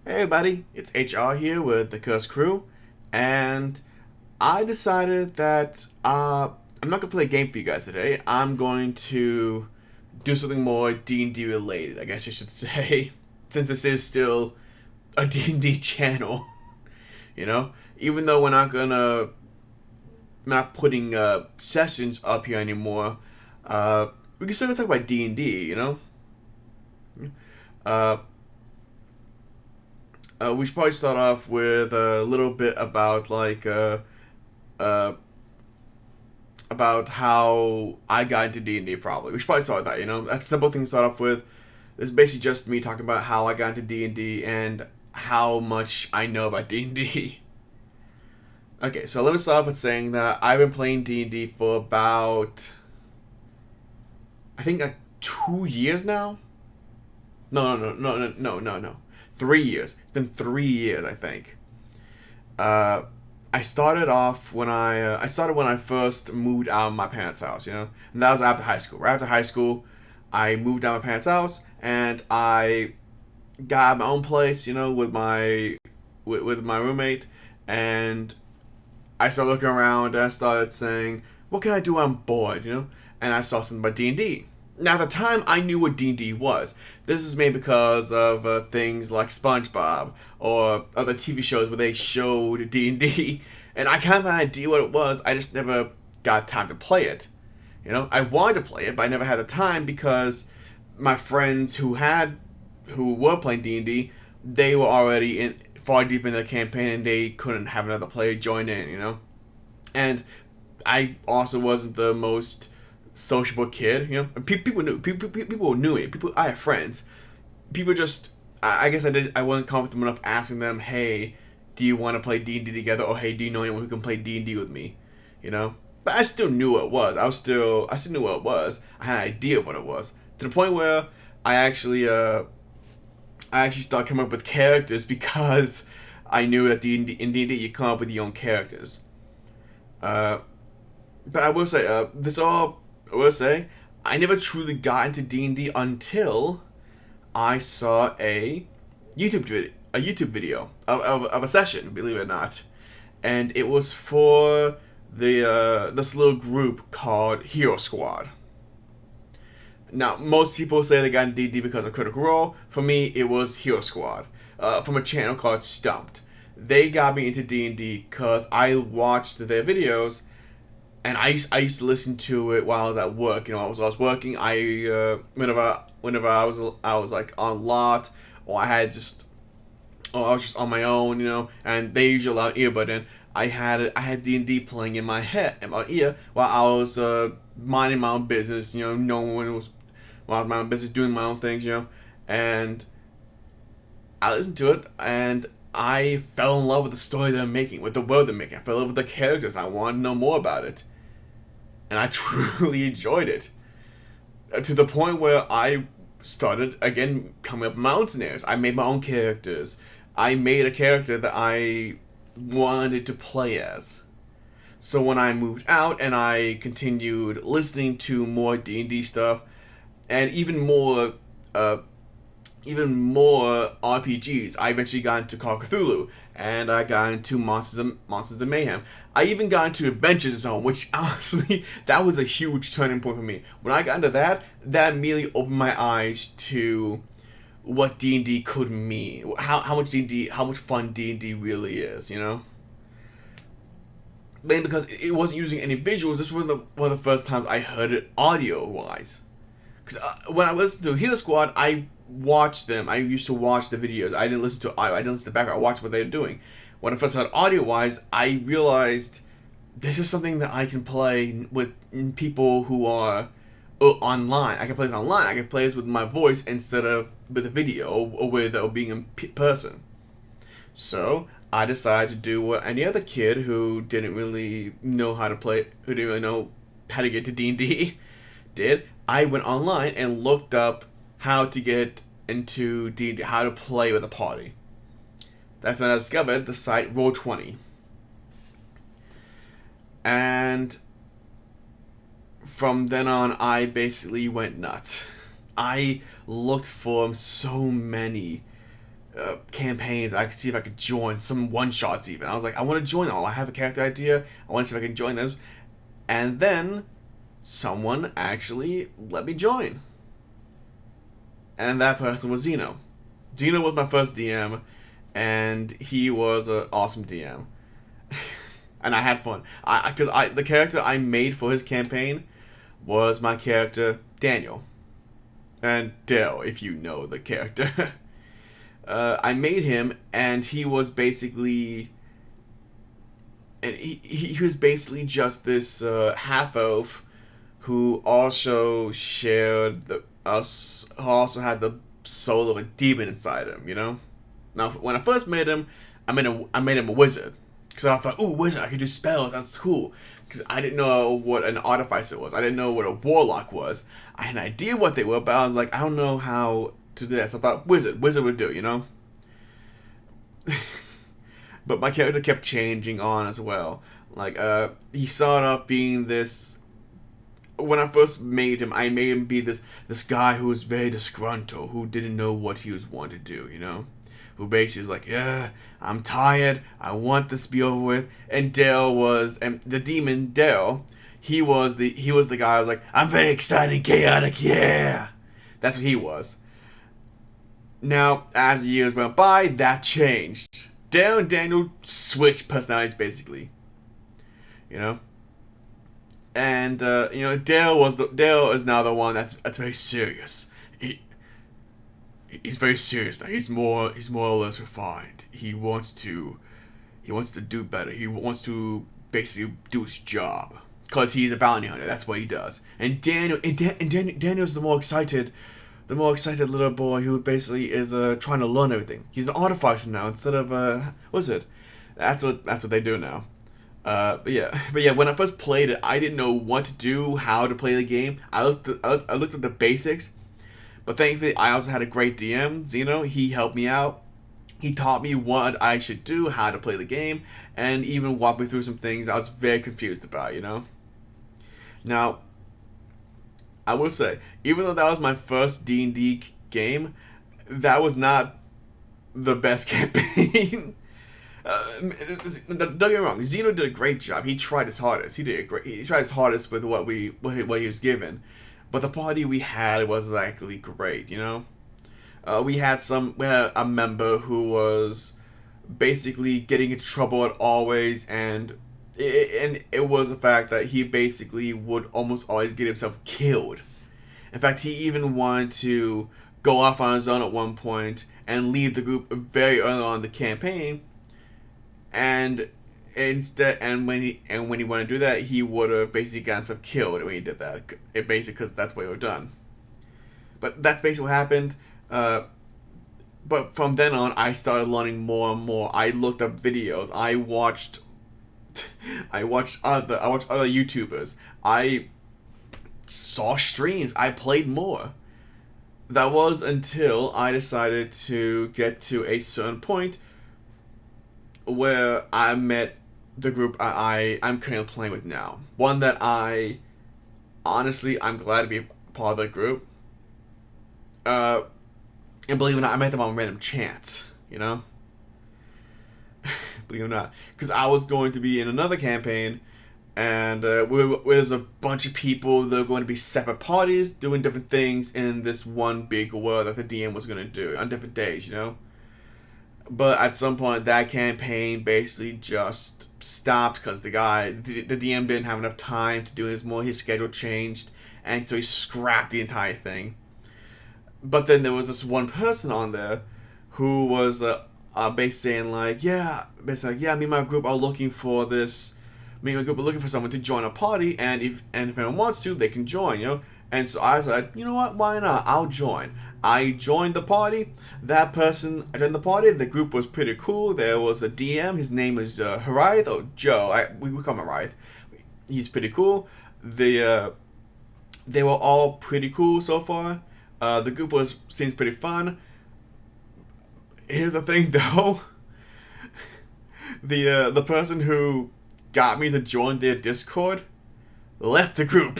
Hey everybody, it's HR here with the Curse Crew, and I decided that I'm not gonna play a game for you guys today. I'm going to do something more D&D related, I guess I should say, since this is still a D&D channel. You know, even though we're not putting sessions up here anymore, uh, we can still talk about D&D. Uh, we should probably start off with a little bit uh, about how I got into D&D. Probably we should probably start with that. That's a simple thing to start off with. This is basically just me talking about how I got into D&D and how much I know about D&D. Okay, so let me start off with saying that I've been playing D&D for about, I think, 2 years now. No. 3 years. It's been 3 years, I think. Uh, I started off when I started when I first moved out of my parents' house, and that was after high school. Right after high school, I moved out of my parents' house and I got my own place, with my roommate, and I started looking around and I started saying, "What can I do when I'm bored?" And I saw something about D&D. Now, at the time, I knew what D&D was. This is made because of things like SpongeBob or other TV shows where they showed D&D, and I kind of had an idea what it was. I just never got time to play it. I wanted to play it, but I never had the time because my friends who were playing D&D, they were already in far deep in the campaign and they couldn't have another player join in. And I also wasn't the most sociable kid. People knew me. People, I have friends. People just, I guess I wasn't confident enough asking them, hey, do you want to play D&D together, or hey, do you know anyone who can play D&D with me? But I still knew what it was. I still knew what it was. I had an idea of what it was, to the point where I actually I actually started coming up with characters because I knew that in D&D you come up with your own characters. Uh, but I will say, I will say, I never truly got into D&D until I saw a YouTube video of a session, believe it or not, and it was for this little group called Hero Squad. Now, most people say they got into D&D because of Critical Role. For me, it was Hero Squad, from a channel called Stumped. They got me into D&D because I watched their videos, and I used to listen to it while I was at work. I was working. Whenever I was like on lot, or I was just on my own. And they usually allow earbud in. I had D&D playing in my head, in my ear, while I was minding my own business. No one was while I was my own business, doing my own things. And I listened to it, and I fell in love with the story they're making, with the world they're making. I fell in love with the characters. I wanted to know more about it, and I truly enjoyed it, to the point where I started again coming up with my own scenarios. I made my own characters. I made a character that I wanted to play as. So when I moved out and I continued listening to more D&D stuff and uh, even more RPGs, I eventually got into Call of Cthulhu, and I got into Monsters of Mayhem. I even got into Adventure Zone, which honestly, that was a huge turning point for me. When I got into that, that immediately opened my eyes to what D&D could mean, how much fun D&D really is. Mainly because it wasn't using any visuals. This was one of the first times I heard it audio wise. Because when I listened to Hero Squad, I watched them. I used to watch the videos. I didn't listen to audio. I didn't listen to the background. I watched what they were doing. When I first heard audio wise, I realized this is something that I can play with people who are online. I can play this online. I can play this with my voice instead of with a video, or being in person. So I decided to do what any other kid who didn't really know how to play, who didn't really know how to get to D&D did. I went online and looked up how to get into D&D, how to play with a party. That's when I discovered the site Roll20. And from then on, I basically went nuts. I looked for so many campaigns. I could see if I could join some one shots even. I was like, I want to join them. I have a character idea. I want to see if I can join them. And then someone actually let me join. And that person was Zeno. Zeno was my first DM, and he was an awesome DM. And I had fun. Because the character I made for his campaign was my character Daniel. And Dale, if you know the character. I made him, and he was basically, and he was basically just this half elf who also shared who also had the soul of a demon inside him. You know. Now, when I first made him, I made him a wizard, because I thought, ooh, wizard, I can do spells. That's cool. Because I didn't know what an artificer was. I didn't know what a warlock was. I had an idea what they were, but I was like, I don't know how to do that. So I thought wizard would do, you know. But my character kept changing on as well. Like, he started off being this. When I first made him, I made him be this guy who was very disgruntled, who didn't know what he was wanting to do, you know. Who basically was like, yeah, I'm tired. I want this to be over with. And the demon Dale. He was the guy who was like, I'm very excited and chaotic, yeah. That's what he was. Now, as the years went by, that changed. Dale and Daniel switched personalities, basically. You know? And, Dale is now the one that's very serious. He's very serious now. He's more or less refined. He wants to do better. He wants to basically do his job. Because he's a bounty hunter. That's what he does. And Daniel's the more excited little boy who basically is trying to learn everything. He's an artificer now instead of what's it? That's what they do now. But yeah. When I first played it, I didn't know what to do, how to play the game. I looked at the basics, but thankfully I also had a great DM, Zeno. He helped me out. He taught me what I should do, how to play the game, and even walked me through some things I was very confused about. You know. Now, I will say, even though that was my first D&D game, that was not the best campaign. Don't get me wrong, Zeno did a great job. He tried his hardest. He tried his hardest with what he was given. But the party we had was actually great, you know? We had a member who was basically getting into trouble at always, and it was the fact that he basically would almost always get himself killed. In fact, he even wanted to go off on his own at one point and leave the group very early on in the campaign. And when he wanted to do that, he would have basically got himself killed when he did that. It basically, because that's what he would have done. But that's basically what happened. But from then on, I started learning more and more. I looked up videos. I watched other YouTubers. I saw streams. I played more. That was until I decided to get to a certain point where I met the group I'm currently playing with now. One that I'm glad to be a part of the group. And believe it or not, I met them on random chance, you know? Believe it or not. Because I was going to be in another campaign, and there's a bunch of people that are going to be separate parties doing different things in this one big world that the DM was going to do on different days, you know? But at some point, that campaign basically just stopped because the DM didn't have enough time to do this more. His schedule changed, and so he scrapped the entire thing. But then there was this one person on there who was basically saying like, me and my group are looking for this. Me and my group are looking for someone to join a party, and if anyone wants to, they can join, you know. And so I said, you know what? Why not? I'll join. I joined the party. I joined the party. The group was pretty cool. There was a DM. His name was Harith or Joe. We call him Harith. He's pretty cool. They were all pretty cool so far. The group seems pretty fun. Here's the thing, though. The person who got me to join their Discord left the group.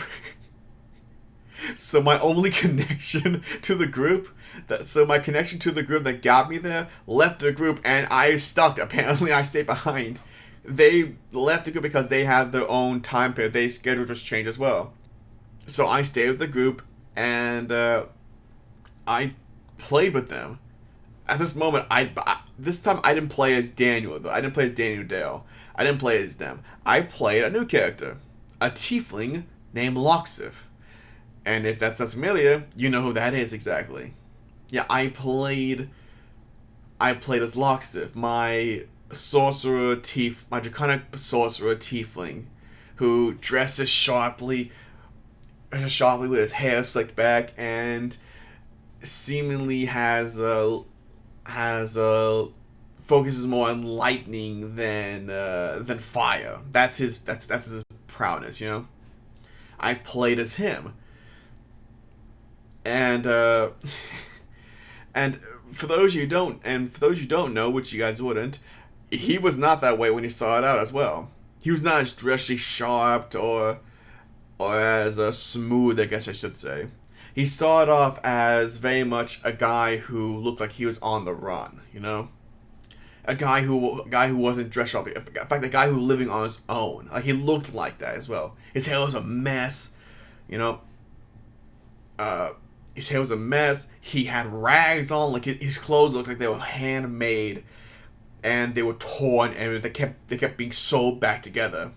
So my only connection to the group my connection to the group that got me there left the group, and I stuck. Apparently, I stayed behind. They left the group because they had their own time period. Their schedule just changed as well. So I stayed with the group, and I played with them. At this moment, this time I didn't play as Daniel though. I didn't play as Daniel Dale. I didn't play as them. I played a new character, a tiefling named Loxif. And if that sounds familiar, you know who that is exactly. Yeah, I played as Loxif, my draconic sorcerer tiefling, who dresses sharply with his hair slicked back, and seemingly focuses more on lightning than fire. That's his prowess, you know. I played as him, and and for those you don't know, which you guys wouldn't, he was not that way when he started out as well. He was not as dressy, sharp, or as smooth, I guess I should say. He started off as very much a guy who looked like he was on the run, you know? A guy who wasn't dressed up. In fact, a guy who was living on his own. Like, he looked like that as well. His hair was a mess, you know? His hair was a mess. He had rags on. Like, his clothes looked like they were handmade, and they were torn, and they kept being sewed back together.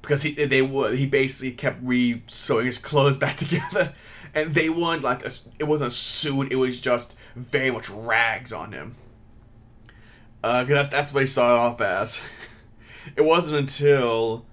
Because he basically kept re-sewing his clothes back together. And they weren't like it wasn't a suit, it was just very much rags on him. That's what he started off as. It wasn't until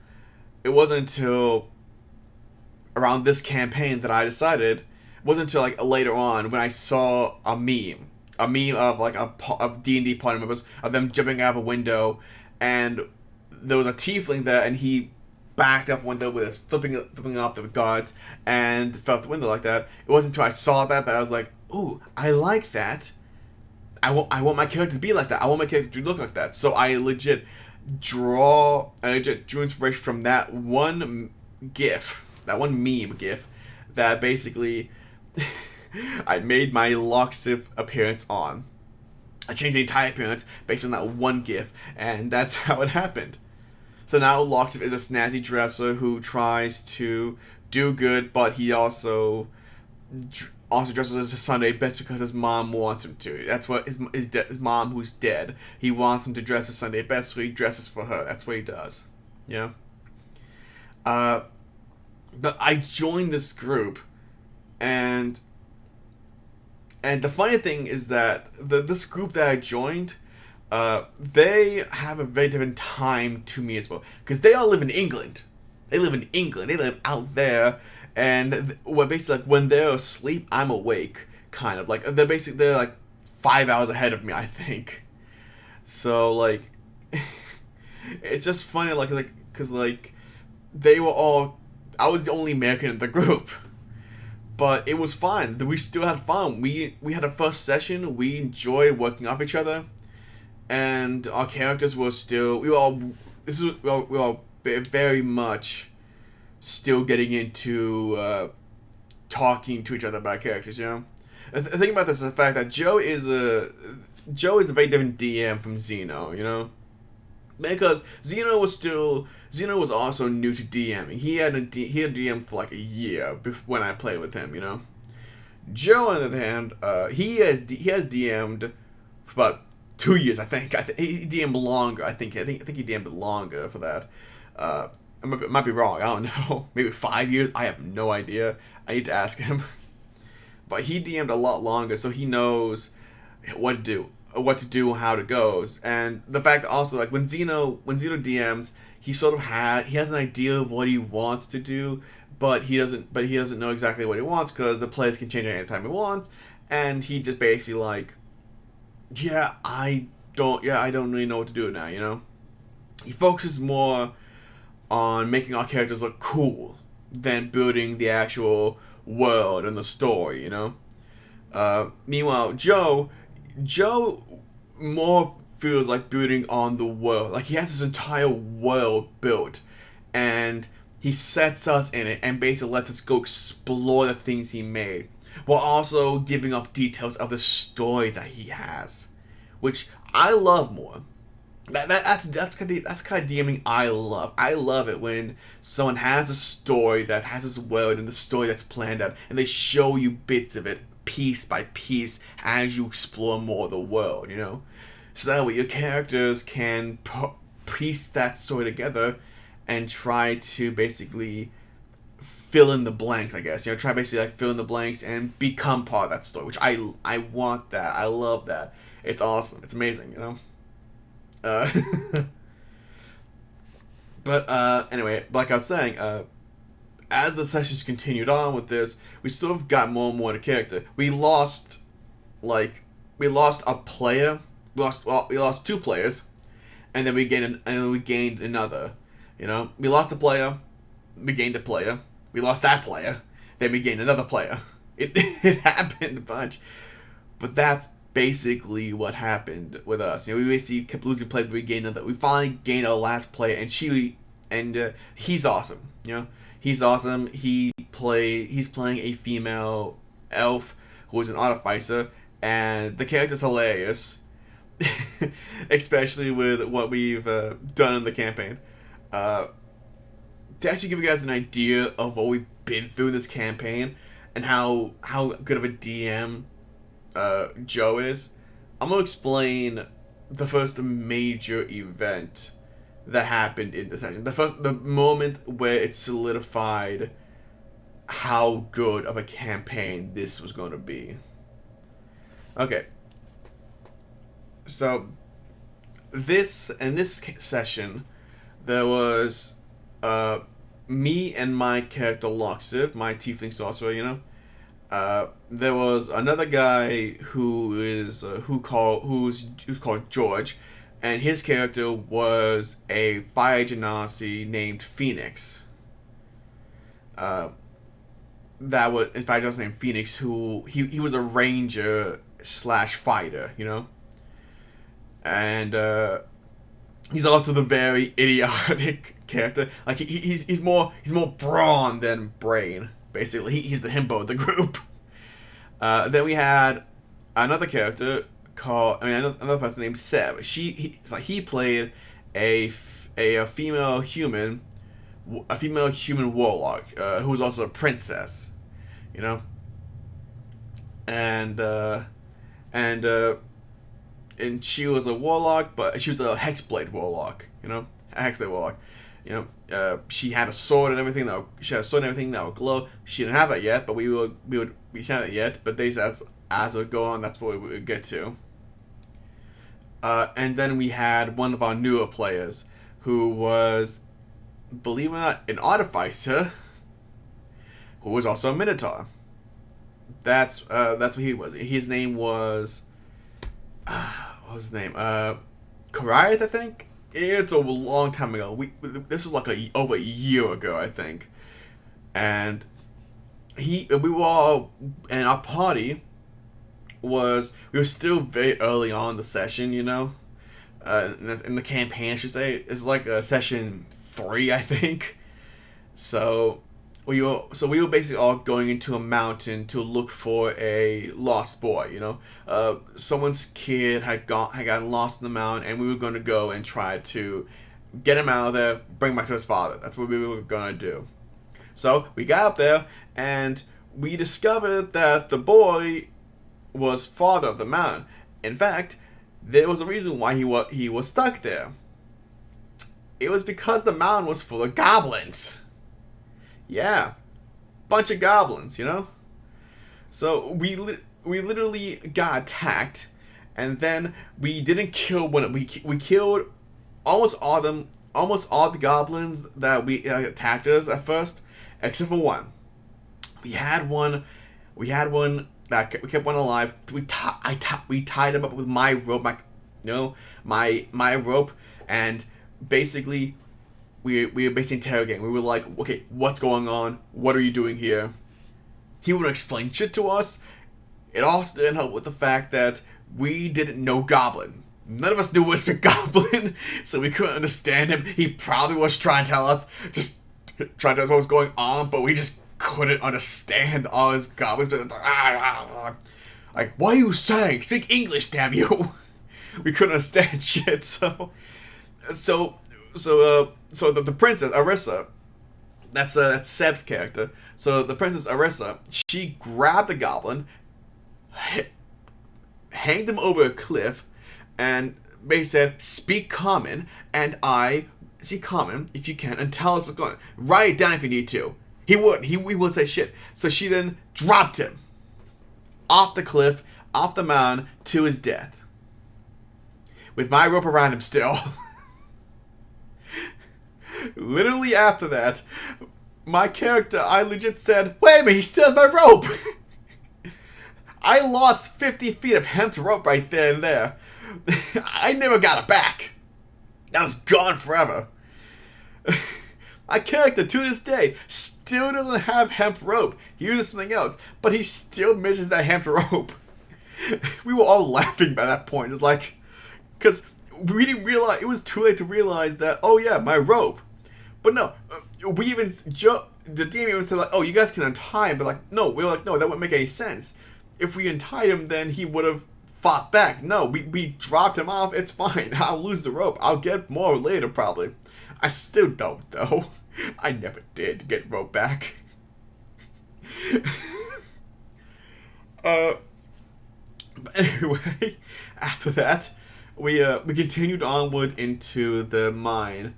around this campaign that I decided. It wasn't until like later on when I saw a meme of like of D&D party members of them jumping out of a window, and there was a tiefling there, and he backed up window with his flipping off the guards and fell out the window like that. It wasn't until I saw that I was like, ooh, I like that. I want my character to be like that. I want my character to look like that. So I legit drew inspiration from that one meme gif that basically I made my Loxif appearance on. I changed the entire appearance based on that one gif, and that's how it happened. So now Loxif is a snazzy dresser who tries to do good, but he also dresses as a Sunday best because his mom wants him to. That's what his mom, who's dead, he wants him to dress as Sunday best, so he dresses for her. That's what he does. Yeah. But I joined this group, and the funny thing is that this group that I joined, they have a very different time to me as well, because they all live in England. They live out there, and basically like when they're asleep, I'm awake. Kind of like they're like 5 hours ahead of me, I think. So like, it's just funny because they were all. I was the only American in the group, but it was fun. We still had fun. We had a first session. We enjoyed working off each other. And our characters were still we were all very much still getting into talking to each other about characters, you know. The thing about this is the fact that Joe is a very different DM from Zeno, you know, because Zeno was also new to DMing. He had DM for like a year when I played with him, you know. Joe, on the other hand, he has DM'd for about 2 years, I think. He DM'd longer. I think he DM'd longer for that. I might be wrong. I don't know. Maybe 5 years. I have no idea. I need to ask him. But he DM'd a lot longer, so he knows what to do, and how it goes. And the fact that also, like, when Zeno DMs, he has an idea of what he wants to do, but he doesn't know exactly what he wants, because the players can change it anytime he wants, and he just basically like, I don't really know what to do now, you know? He focuses more on making our characters look cool than building the actual world and the story, you know? Meanwhile, Joe more feels like building on the world. Like, he has his entire world built, and he sets us in it and basically lets us go explore the things he made, while also giving off details of the story that he has, which I love more. That's kind of DMing I love. I love it when someone has a story that has this world and the story that's planned out, and they show you bits of it piece by piece as you explore more of the world. So that way your characters can piece that story together and try to basically fill in the blanks. I guess try basically like fill in the blanks and become part of that story. Which I want that. I love that. It's awesome. It's amazing. But anyway, like I was saying, as the sessions continued on with this, we sort of got more and more to character. We lost a player. We lost two players, and then we gained another. We lost a player, we gained a player. We lost that player, then we gained another player. It happened a bunch, but that's basically what happened with us. We basically kept losing players, but we finally gained our last player, and he's awesome. He's awesome. He's playing a female elf who is an artificer, and the character's hilarious, especially with what we've done in the campaign. To actually give you guys an idea of what we've been through this campaign and how good of a DM Joe is, I'm gonna explain the first major event that happened in the session. The moment where it solidified how good of a campaign this was going to be. Okay. So this session, there was me and my character Loxiv, my tiefling sorcerer. There was another guy who's called George, and his character was a fire genasi named Phoenix. That was in fact just named Phoenix, who he was a ranger / fighter, and he's also the very idiotic character. Like he's more brawn than brain. Basically, he's the himbo of the group. Then we had another character another person named Seb. He played a female human warlock who was also a princess, and she was a warlock, but she was a hexblade warlock, a hexblade warlock. She had a sword and everything that would glow. She didn't have that yet, but we should have it yet. But as we go on, that's what we would get to. And then we had one of our newer players who was, believe it or not, an artificer who was also a minotaur. That's what he was. His name was what was his name? Kariath, I think. It's a long time ago. This was like over a year ago, I think. And we were all, and our party we were still very early on in the session, in the campaign, I should say. It's like session 3, I think. So we were basically all going into a mountain to look for a lost boy. Someone's kid had gotten lost in the mountain, and we were going to go and try to get him out of there, bring him back to his father. That's what we were going to do. So we got up there, and we discovered that the boy was father of the mountain. In fact, there was a reason why he was stuck there. It was because the mountain was full of goblins. Yeah, bunch of goblins, So we literally got attacked, and then we didn't kill one. We killed almost all the goblins that we attacked us at first, except for one. We had one that we kept one alive. We tied him up with my rope, my rope, and basically. We were basically interrogating. We were like, okay, what's going on? What are you doing here? He wouldn't explain shit to us. It also didn't help with the fact that we didn't know Goblin. None of us knew Whisper Goblin, so we couldn't understand him. He probably was trying to tell us, just tried to know what was going on, but we just couldn't understand all his goblins. Like, what are you saying? Speak English, damn you! We couldn't understand shit. So the princess Arissa, that's Seb's character. So the princess Arissa, she grabbed the goblin, hanged him over a cliff, and basically said, "Speak common, and speak common if you can, and tell us what's going on. Write it down if you need to." He would say shit. So she then dropped him off the cliff, off the mountain, to his death, with my rope around him still. Literally after that, my character, I legit said, "Wait a minute, he still has my rope!" I lost 50 feet of hemp rope right there and there. I never got it back. That was gone forever. My character, to this day, still doesn't have hemp rope. He uses something else, but he still misses that hemp rope. We were all laughing by that point. It was like, because we didn't realize, it was too late to realize that, oh yeah, my rope. But no, we even, the DM even said like, "Oh, you guys can untie him," but like, no, we were like, no, that wouldn't make any sense. If we untied him, then he would have fought back. No, we dropped him off, it's fine. I'll lose the rope. I'll get more later, probably. I still don't, though. I never did get rope back. But anyway, after that, we continued onward into the mine,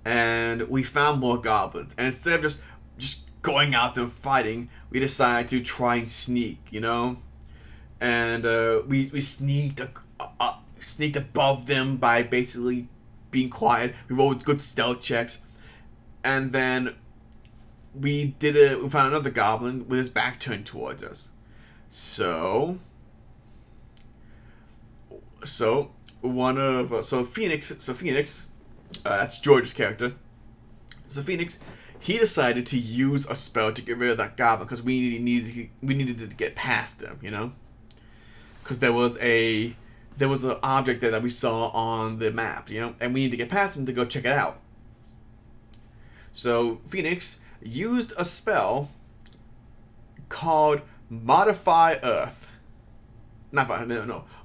and we found more goblins. And instead of just going out there and fighting, we decided to try and sneak, you know? And we sneaked above them by basically being quiet. We rolled good stealth checks. And then we found another goblin with his back turned towards us. So Phoenix, that's George's character. So Phoenix, he decided to use a spell to get rid of that goblin because we needed to get past him, you know, because there was an object there that we saw on the map, you know, and we need to get past him to go check it out. So Phoenix used a spell called Modify Earth.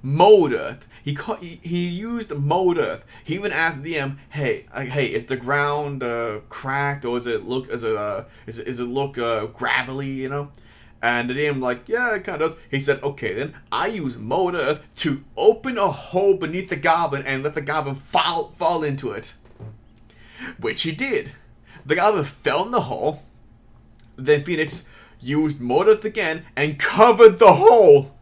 Mold Earth. He used Mold Earth. He even asked the DM, "Hey, is the ground cracked, or does it look gravelly, you know?" And the DM like, "Yeah, it kind of does." He said, "Okay, then I use Mold Earth to open a hole beneath the goblin and let the goblin fall into it," which he did. The goblin fell in the hole. Then Phoenix used Mold Earth again and covered the hole.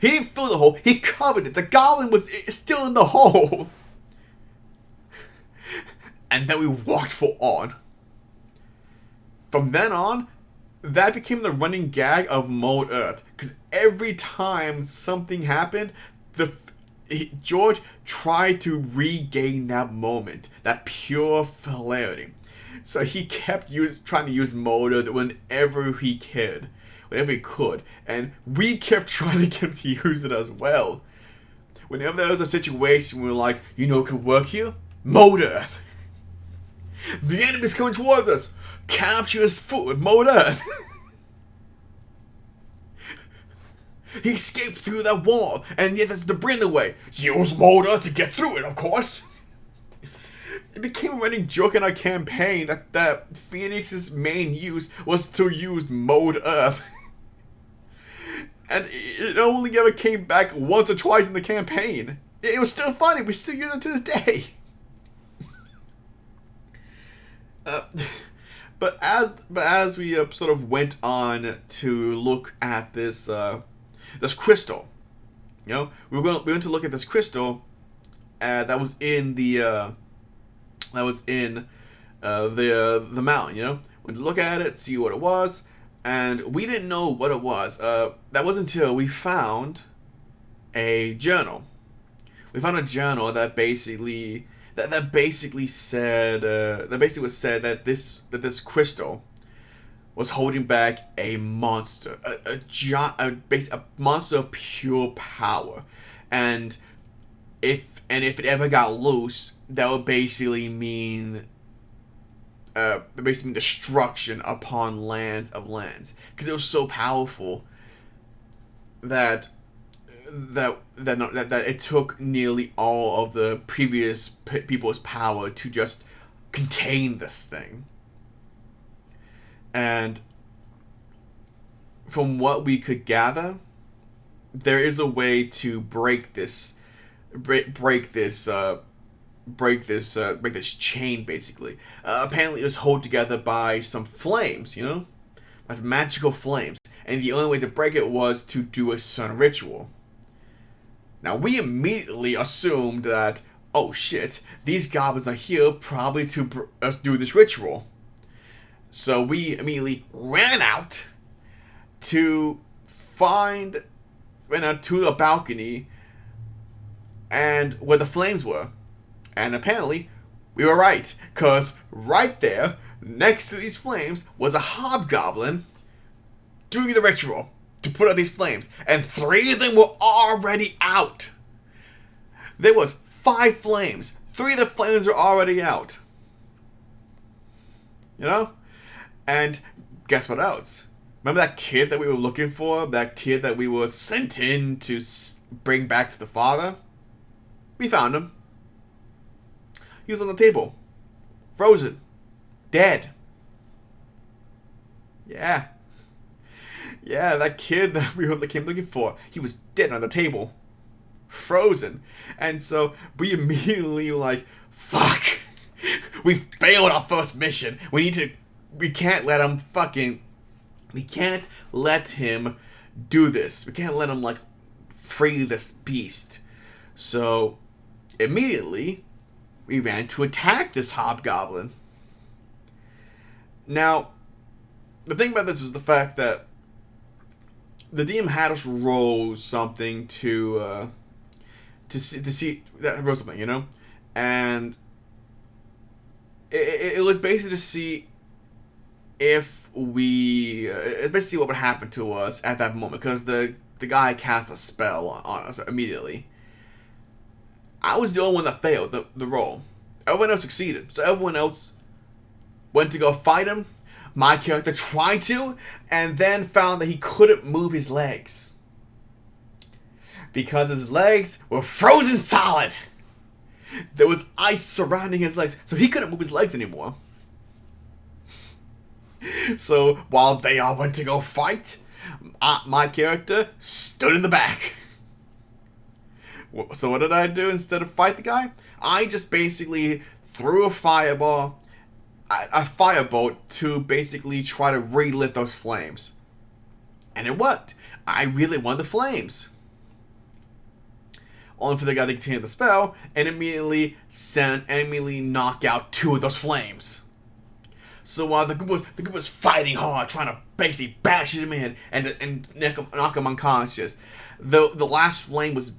He didn't fill the hole, he covered it. The goblin was still in the hole. And then we walked full on. From then on, that became the running gag of Mold Earth. Because every time something happened, George tried to regain that moment, that pure hilarity. So he kept trying to use Mold Earth whenever he could. And we kept trying to get him to use it as well. Whenever there was a situation where we were like, you know what could work here? Mold Earth. The enemy's coming towards us. Capture his foot with Mold Earth. He escaped through that wall, and yet there's debris in the way. Use Mold Earth to get through it, of course. It became a running joke in our campaign that Phoenix's main use was to use Mold Earth. And it only ever came back once or twice in the campaign. It was still funny. We still use it to this day. But as we sort of went on to look at this crystal, you know, we went to look at this crystal that was in the mountain. You know, went to look at it, see what it was. And we didn't know what it was. That wasn't until we found a journal. We found a journal that basically said that this crystal was holding back a monster, a monster of pure power, and if it ever got loose, that would basically mean basically destruction upon lands of lands, because it was so powerful that that it took nearly all of the previous people's power to just contain this thing. And from what we could gather, there is a way to break this chain, basically. Apparently it was held together by some flames, as magical flames, and the only way to break it was to do a sun ritual. Now, we immediately assumed that, oh shit, these goblins are here probably to do this ritual. So we immediately ran out to a balcony and where the flames were. And apparently, we were right, because right there, next to these flames, was a hobgoblin doing the ritual to put out these flames, and 3 of them were already out. There was 5 flames. 3 of the flames were already out. And guess what else? Remember that kid that we were looking for? That kid that we were sent in to bring back to the father? We found him. He was on the table. Frozen. Dead. Yeah. Yeah, that kid that we came looking for, he was dead on the table. Frozen. And so we immediately were like, fuck. We failed our first mission. We can't let him do this. We can't let him, free this beast. So, immediately, we ran to attack this hobgoblin. Now, the thing about this was the fact that the DM had us roll something to see that roll something, and it was basically to see if we basically what would happen to us at that moment, because the guy cast a spell on us immediately. I was the only one that failed the roll. Everyone else succeeded, so everyone else went to go fight him. My character tried to, and then found that he couldn't move his legs. Because his legs were frozen solid. There was ice surrounding his legs, so he couldn't move his legs anymore. So, while they all went to go fight, my character stood in the back. So what did I do instead of fight the guy? I just basically threw a firebolt to basically try to relit those flames. And it worked. I really wanted the flames. Only for the guy to continue the spell and immediately knock out 2 of those flames. So while the group was fighting hard, trying to basically bash him in and knock him unconscious, the last flame was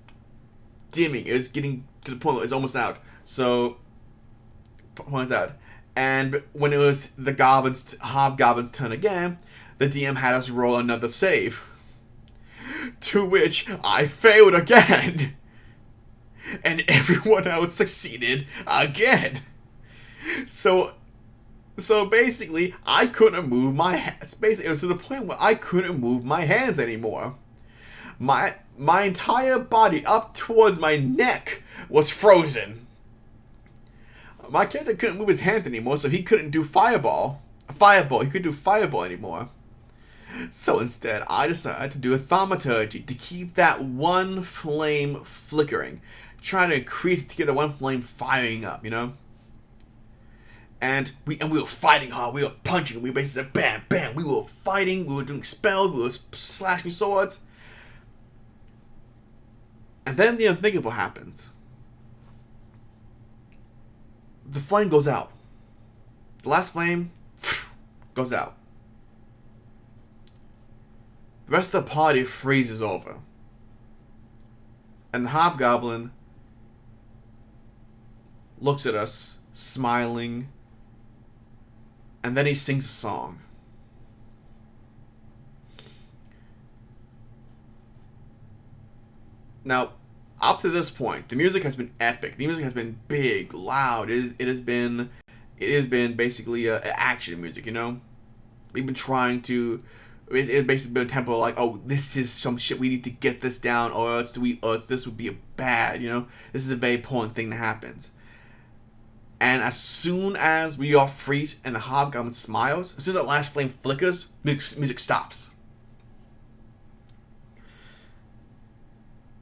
dimming. It was getting to the point where it was almost out. So, points out. And when it was the hobgoblin's turn again, the DM had us roll another save. To which I failed again. And everyone else succeeded again. So basically, I couldn't move my hands. Basically, it was to the point where I couldn't move my hands anymore. My entire body up towards my neck was frozen. My character couldn't move his hand anymore, so he couldn't do fireball. He couldn't do fireball anymore. So instead, I decided to do a thaumaturgy to keep that one flame flickering, trying to increase it to get the one flame firing up, And we were fighting hard. We were punching. We basically said bam, bam. We were fighting. We were doing spells. We were slashing swords. And then the unthinkable happens. The flame goes out. The last flame goes out. The rest of the party freezes over. And the hobgoblin looks at us, smiling, and then he sings a song. Now, up to this point, the music has been epic. The music has been big, loud. It has been it has been basically action music. We've been trying to. It's basically been a tempo like, oh, this is some shit. We need to get this down, or else this would be a bad. This is a very important thing that happens. And as soon as we all freeze and the hobgoblin smiles, as soon as that last flame flickers, music stops.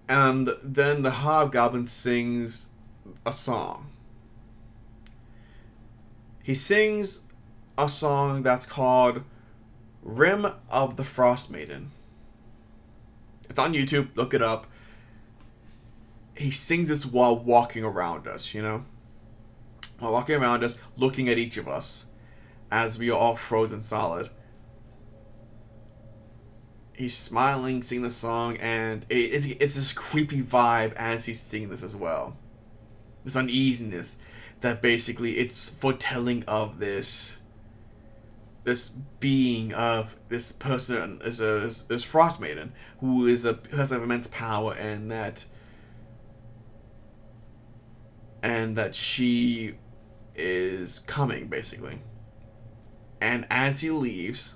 And then the hobgoblin sings a song. He sings a song that's called Rim of the Frost Maiden. It's on YouTube, look it up. He sings this while walking around us, While walking around us, looking at each of us as we are all frozen solid. He's smiling, singing the song, and it's this creepy vibe as he's singing this as well. This uneasiness that basically it's foretelling of this being of this person, this Frost Maiden, who has immense power, and that she is coming, basically. And as he leaves,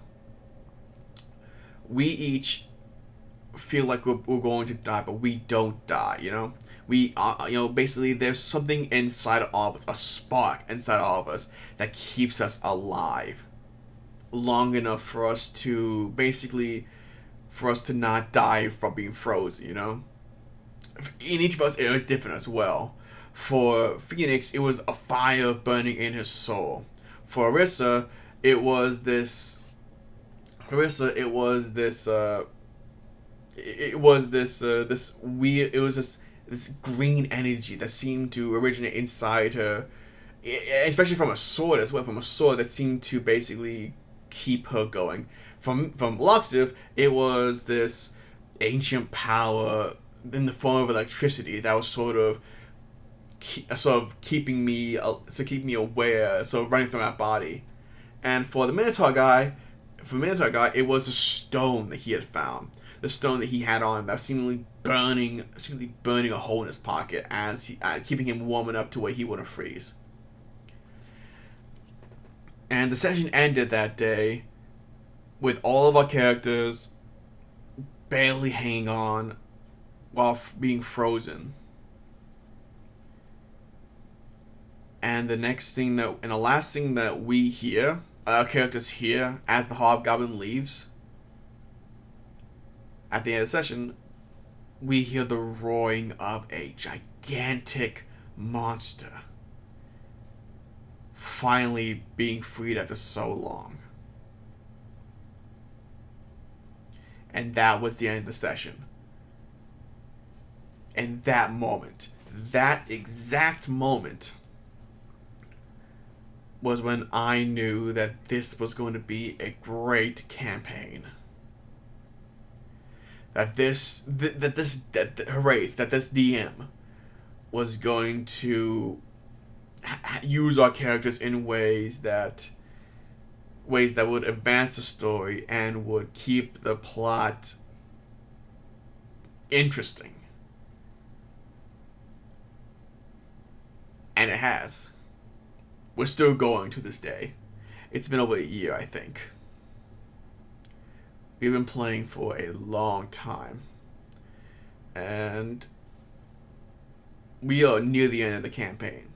we each feel like we're going to die, but we don't die, We, basically there's something inside of all of us, a spark inside of all of us that keeps us alive long enough for us to not die from being frozen, In each of us, it was different as well. For Phoenix, it was a fire burning in his soul. For Arissa, it was this green energy that seemed to originate inside her, especially from a sword as well. From a sword that seemed to basically keep her going. From Loxiv, it was this ancient power in the form of electricity that was sort of keeping me aware, sort of running through my body. And for the Minotaur guy, it was a stone that he had found. The stone that he had on that seemingly burning a hole in his pocket, as keeping him warm enough to where he wouldn't freeze. And the session ended that day with all of our characters barely hanging on while being frozen. And the last thing that we hear, our characters hear as the hobgoblin leaves, at the end of the session, we hear the roaring of a gigantic monster finally being freed after so long. And that was the end of the session. And that exact moment, was when I knew that this was going to be a great campaign. That this DM was going to use our characters in ways that would advance the story and would keep the plot interesting. And it has. We're still going to this day. It's been over a year, I think. We've been playing for a long time. And we are near the end of the campaign.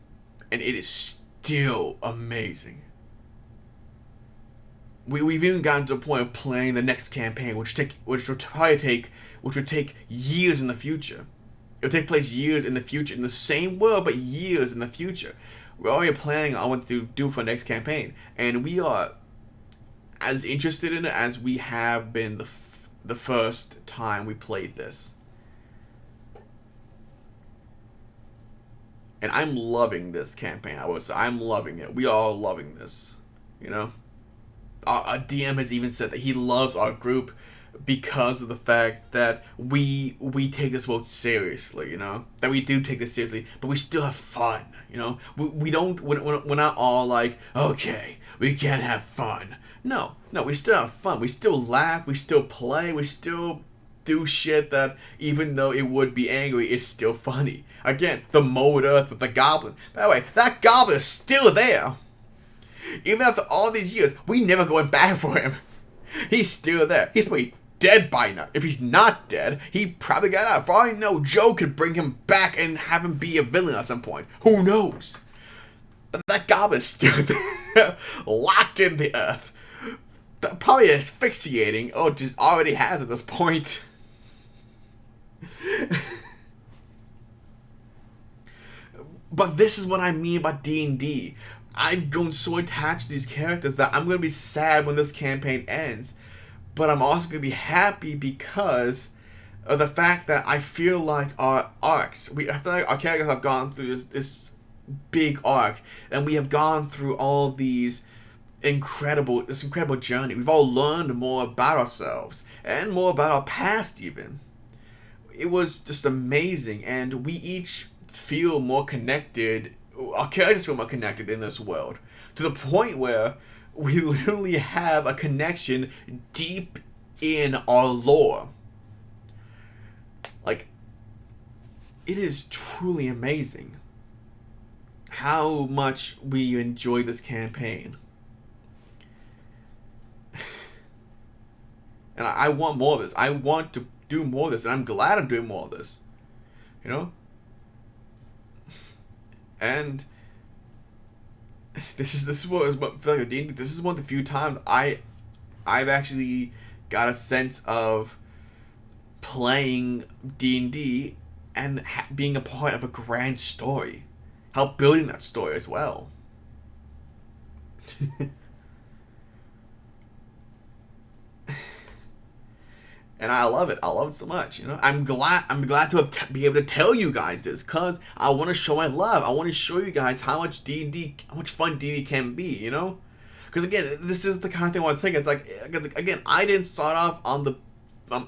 And it is still amazing. We've even gotten to the point of playing the next campaign, which would take years in the future. It would take place years in the future, in the same world, but years in the future. We're already planning on what to do for the next campaign, and we are as interested in it as we have been the first time we played this. And I'm loving this campaign. I'm loving it. We are all loving this. Our DM has even said that he loves our group because of the fact that we take this world seriously, that we do take this seriously, but we still have fun, we don't, we're not all like, okay, we can't have fun. No, we still have fun, we still laugh, we still play, we still do shit that, even though it would be angry, is still funny. Again, the Mold Earth with the goblin. By the way, that goblin is still there. Even after all these years, we never going back for him. He's still there. He's probably dead by now. If he's not dead, he probably got out. For all I know, Joe could bring him back and have him be a villain at some point. Who knows? But that goblin is still there, locked in the earth. Probably asphyxiating, or just already has at this point. But this is what I mean by D&D. I've grown so attached to these characters that I'm going to be sad when this campaign ends. But I'm also going to be happy because of the fact that I feel like our arcs, I feel like our characters have gone through this big arc. And we have gone through all these incredible journey. We've all learned more about ourselves and more about our past even. It was just amazing, and we each feel more connected. Our characters feel more connected in this world, to the point where we literally have a connection deep in our lore. Like, it is truly amazing how much we enjoy this campaign. And I want more of this. I want to do more of this, and I'm glad I'm doing more of this. You know? And this is what I feel like D&D. This is one of the few times I've actually got a sense of playing D&D and being a part of a grand story. Help building that story as well. And I love it. I love it so much. You know, I'm glad to have be able to tell you guys this, because I want to show my love. I want to show you guys how much D&D, how much fun D&D can be. You know, because again, this is the kind of thing I want to say. It's like, again, I didn't start off on the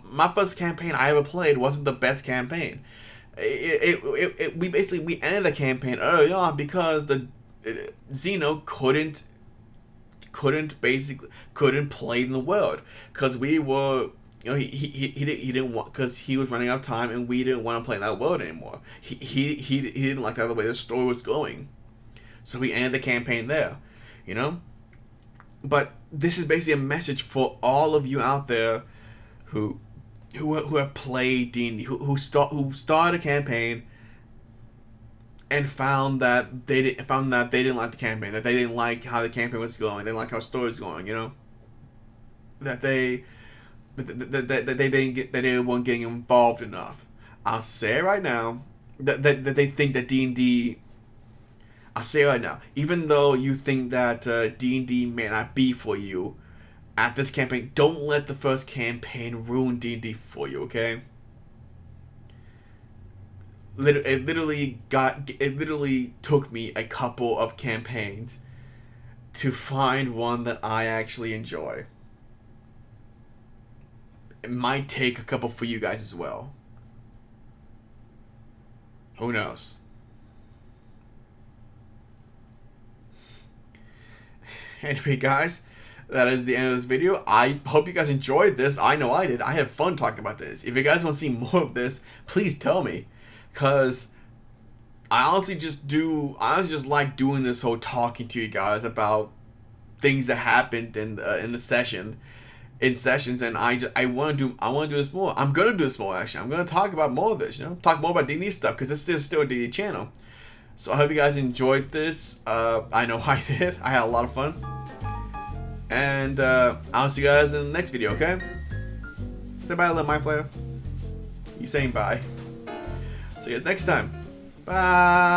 my first campaign I ever played wasn't the best campaign. We ended the campaign early on because the Zeno couldn't play in the world, because we were. You know, he didn't want, because he was running out of time, and we didn't want to play in that world anymore. He didn't like the other way the story was going, so we ended the campaign there. You know, but this is basically a message for all of you out there who have played D&D, who started a campaign and found that they didn't like the campaign, that they didn't like how the campaign was going, they didn't like how the story was going. You know, that they weren't getting involved enough. I'll say it right now that they think that D&D. I'll say it right now, even though you think that D&D may not be for you at this campaign, don't let the first campaign ruin D&D for you. Okay. It literally took me a couple of campaigns to find one that I actually enjoy. It might take a couple for you guys as well. Who knows? Anyway, guys, that is the end of this video. I hope you guys enjoyed this. I know I did. I had fun talking about this. If you guys want to see more of this, please tell me, because I honestly just like doing this whole talking to you guys about things that happened in the session. In sessions, and I want to do this more. I'm gonna do this more, actually. I'm gonna talk about more of this, you know, talk more about D&D stuff, because this is still a D&D channel. So I hope you guys enjoyed this. I know I did. I had a lot of fun, and I'll see you guys in the next video. Okay, say bye, little mind flayer. You saying bye? See you next time. Bye.